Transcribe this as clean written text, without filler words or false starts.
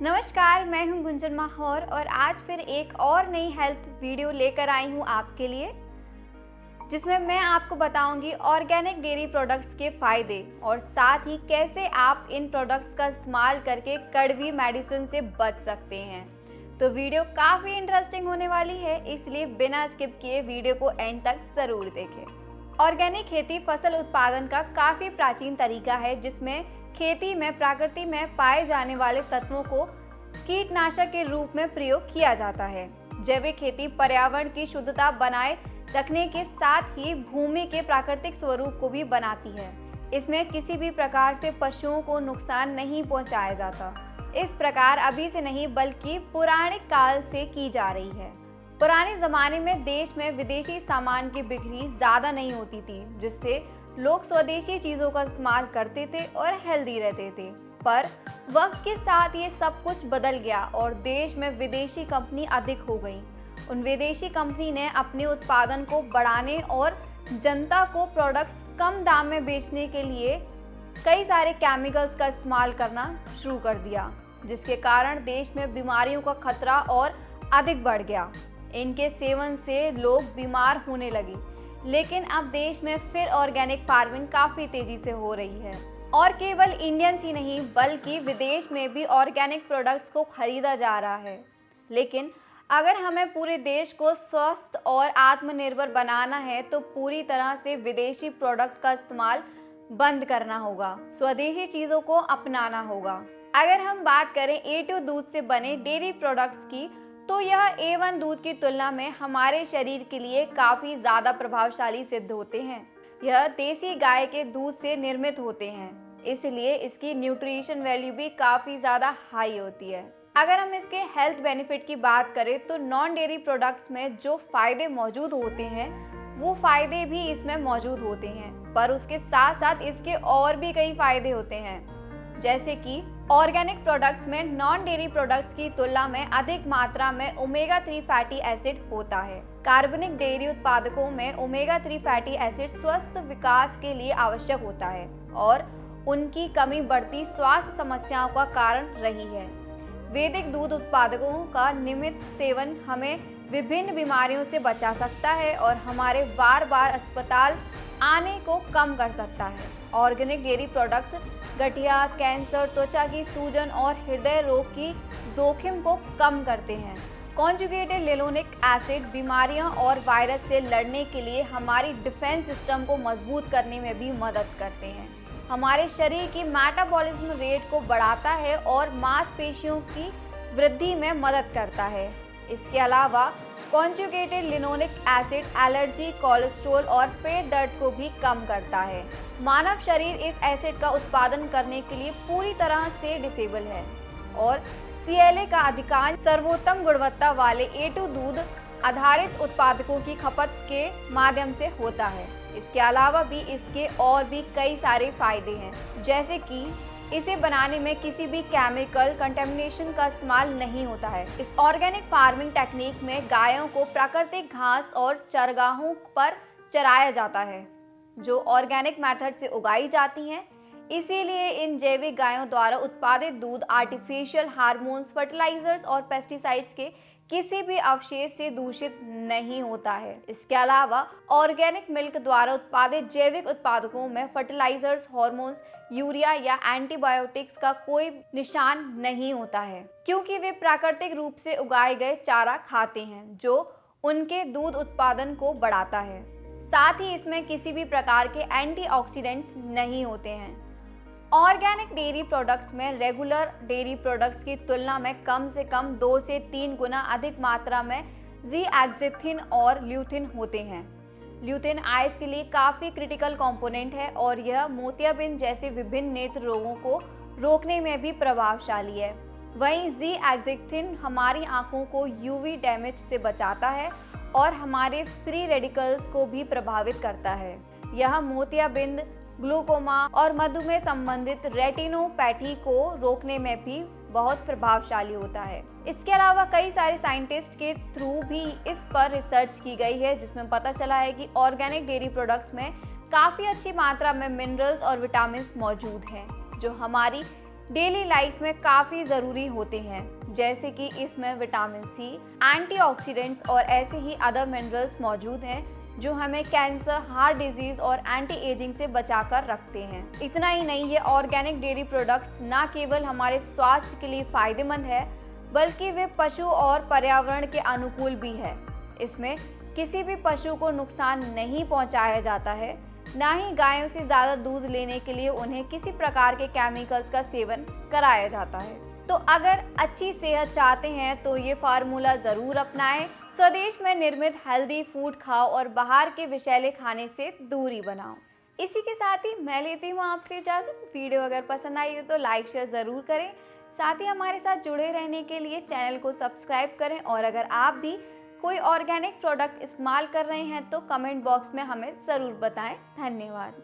नमस्कार, मैं हूं गुंजन माहौर और आज फिर एक और नई हेल्थ वीडियो लेकर आई हूं आपके लिए, जिसमें मैं आपको बताऊंगी ऑर्गेनिक डेयरी प्रोडक्ट्स के फ़ायदे और साथ ही कैसे आप इन प्रोडक्ट्स का इस्तेमाल करके कड़वी मेडिसिन से बच सकते हैं। तो वीडियो काफ़ी इंटरेस्टिंग होने वाली है, इसलिए बिना स्किप किए वीडियो को एंड तक ज़रूर देखें। ऑर्गेनिक खेती फसल उत्पादन का काफ़ी प्राचीन तरीका है, जिसमें खेती में प्रकृति में पाए जाने वाले तत्वों को कीटनाशक के रूप में प्रयोग किया जाता है। जैविक खेती पर्यावरण की शुद्धता बनाए रखने के साथ ही भूमि के प्राकृतिक स्वरूप को भी बनाती है। इसमें किसी भी प्रकार से पशुओं को नुकसान नहीं पहुंचाया जाता। इस प्रकार अभी से नहीं बल्कि पौराणिक काल से की जा रही है। पुराने ज़माने में देश में विदेशी सामान की बिक्री ज़्यादा नहीं होती थी, जिससे लोग स्वदेशी चीज़ों का इस्तेमाल करते थे और हेल्दी रहते थे। पर वक्त के साथ ये सब कुछ बदल गया और देश में विदेशी कंपनी अधिक हो गई। उन विदेशी कंपनी ने अपने उत्पादन को बढ़ाने और जनता को प्रोडक्ट्स कम दाम में बेचने के लिए कई सारे केमिकल्स का इस्तेमाल करना शुरू कर दिया, जिसके कारण देश में बीमारियों का खतरा और अधिक बढ़ गया। इनके सेवन से लोग बीमार होने लगे। लेकिन अब देश में फिर ऑर्गेनिक फार्मिंग काफ़ी तेज़ी से हो रही है और केवल इंडियंस ही नहीं बल्कि विदेश में भी ऑर्गेनिक प्रोडक्ट्स को खरीदा जा रहा है। लेकिन अगर हमें पूरे देश को स्वस्थ और आत्मनिर्भर बनाना है तो पूरी तरह से विदेशी प्रोडक्ट का इस्तेमाल बंद करना होगा, स्वदेशी चीज़ों को अपनाना होगा। अगर हम बात करें A2 दूध से बने डेयरी प्रोडक्ट्स की, तो यह A1 दूध की तुलना में हमारे शरीर के लिए काफ़ी ज़्यादा प्रभावशाली सिद्ध होते हैं। यह देसी गाय के दूध से निर्मित होते हैं, इसलिए इसकी न्यूट्रिशन वैल्यू भी काफ़ी ज़्यादा हाई होती है। अगर हम इसके हेल्थ बेनिफिट की बात करें तो नॉन डेयरी प्रोडक्ट्स में जो फ़ायदे मौजूद होते हैं वो फ़ायदे भी इसमें मौजूद होते हैं, पर उसके साथ साथ इसके और भी कई फ़ायदे होते हैं। जैसे कि ऑर्गेनिक प्रोडक्ट्स में नॉन डेयरी प्रोडक्ट्स की तुलना में अधिक मात्रा में ओमेगा 3 फैटी एसिड होता है। कार्बनिक डेयरी उत्पादकों में ओमेगा 3 फैटी एसिड स्वस्थ विकास के लिए आवश्यक होता है और उनकी कमी बढ़ती स्वास्थ्य समस्याओं का कारण रही है। वैदिक दूध उत्पादकों का नियमित सेवन हमें विभिन्न बीमारियों से बचा सकता है और हमारे बार बार अस्पताल आने को कम कर सकता है। ऑर्गेनिक डेयरी प्रोडक्ट गठिया, कैंसर, त्वचा की सूजन और हृदय रोग की जोखिम को कम करते हैं। कॉन्जुगेटेड लेनोनिक एसिड बीमारियां और वायरस से लड़ने के लिए हमारी डिफेंस सिस्टम को मजबूत करने में भी मदद करते हैं। हमारे शरीर की मेटाबॉलिज्म रेट को बढ़ाता है और मांसपेशियों की वृद्धि में मदद करता है। इसके अलावा conjugated linoleic acid allergy, cholesterol और पेट दर्द को भी कम करता है। मानव शरीर इस एसिड का उत्पादन करने के लिए पूरी तरह से डिसेबल है और CLA का अधिकांश सर्वोत्तम गुणवत्ता वाले A2 दूध आधारित उत्पादकों की खपत के माध्यम से होता है। इसके अलावा भी इसके और भी कई सारे फायदे हैं, जैसे कि इसे बनाने में किसी भी केमिकल कंटेमिनेशन का इस्तेमाल नहीं होता है। इस ऑर्गेनिक फार्मिंग टेक्निक में गायों को प्राकृतिक घास और चरगाहों पर चराया जाता है, जो ऑर्गेनिक मेथड से उगाई जाती हैं। इसीलिए इन जैविक गायों द्वारा उत्पादित दूध आर्टिफिशियल हार्मोन्स, फर्टिलाइजर्स और पेस्टिसाइड्स के किसी भी अवशेष से दूषित नहीं होता है। इसके अलावा ऑर्गेनिक मिल्क द्वारा उत्पादित जैविक उत्पादकों में फर्टिलाइजर्स, हार्मोन्स, यूरिया या एंटीबायोटिक्स का कोई निशान नहीं होता है, क्योंकि वे प्राकृतिक रूप से उगाए गए चारा खाते हैं, जो उनके दूध उत्पादन को बढ़ाता है। साथ ही इसमें किसी भी प्रकार के एंटीऑक्सीडेंट्स नहीं होते हैं। ऑर्गेनिक डेयरी प्रोडक्ट्स में रेगुलर डेयरी प्रोडक्ट्स की तुलना में कम से कम 2 से 3 गुना अधिक मात्रा में ज़ीएक्सिथिन और ल्यूथिन होते हैं। ल्यूथिन आइस के लिए काफ़ी क्रिटिकल कंपोनेंट है और यह मोतियाबिंद जैसे विभिन्न नेत्र रोगों को रोकने में भी प्रभावशाली है। वहीं ज़ीएक्सिथिन हमारी आंखों को UV डैमेज से बचाता है और हमारे फ्री रेडिकल्स को भी प्रभावित करता है। यह मोतियाबिंद, ग्लूकोमा और मधुमेह संबंधित रेटिनोपैथी को रोकने में भी बहुत प्रभावशाली होता है। इसके अलावा कई सारे साइंटिस्ट के थ्रू भी इस पर रिसर्च की गई है, जिसमें पता चला है कि ऑर्गेनिक डेयरी प्रोडक्ट्स में काफ़ी अच्छी मात्रा में मिनरल्स और विटामिन्स मौजूद हैं, जो हमारी डेली लाइफ में काफ़ी ज़रूरी होते हैं, जैसे कि इसमें विटामिन सी, एंटीऑक्सीडेंट्स और ऐसे ही अदर मिनरल्स मौजूद हैं जो हमें कैंसर, हार्ट डिजीज़ और एंटी एजिंग से बचाकर रखते हैं। इतना ही नहीं, ये ऑर्गेनिक डेयरी प्रोडक्ट्स ना केवल हमारे स्वास्थ्य के लिए फ़ायदेमंद है, बल्कि वे पशु और पर्यावरण के अनुकूल भी है। इसमें किसी भी पशु को नुकसान नहीं पहुंचाया जाता है, ना ही गायों से ज़्यादा दूध लेने के लिए उन्हें किसी प्रकार के केमिकल्स का सेवन कराया जाता है। तो अगर अच्छी सेहत चाहते हैं तो ये फार्मूला ज़रूर अपनाएं। स्वदेश में निर्मित हेल्दी फूड खाओ और बाहर के विषैले खाने से दूरी बनाओ। इसी के साथ ही मैं लेती हूँ आपसे इजाज़त। वीडियो अगर पसंद आई हो तो लाइक शेयर ज़रूर करें। साथ ही हमारे साथ जुड़े रहने के लिए चैनल को सब्सक्राइब करें, और अगर आप भी कोई ऑर्गेनिक प्रोडक्ट इस्तेमाल कर रहे हैं तो कमेंट बॉक्स में हमें ज़रूर बताएं। धन्यवाद।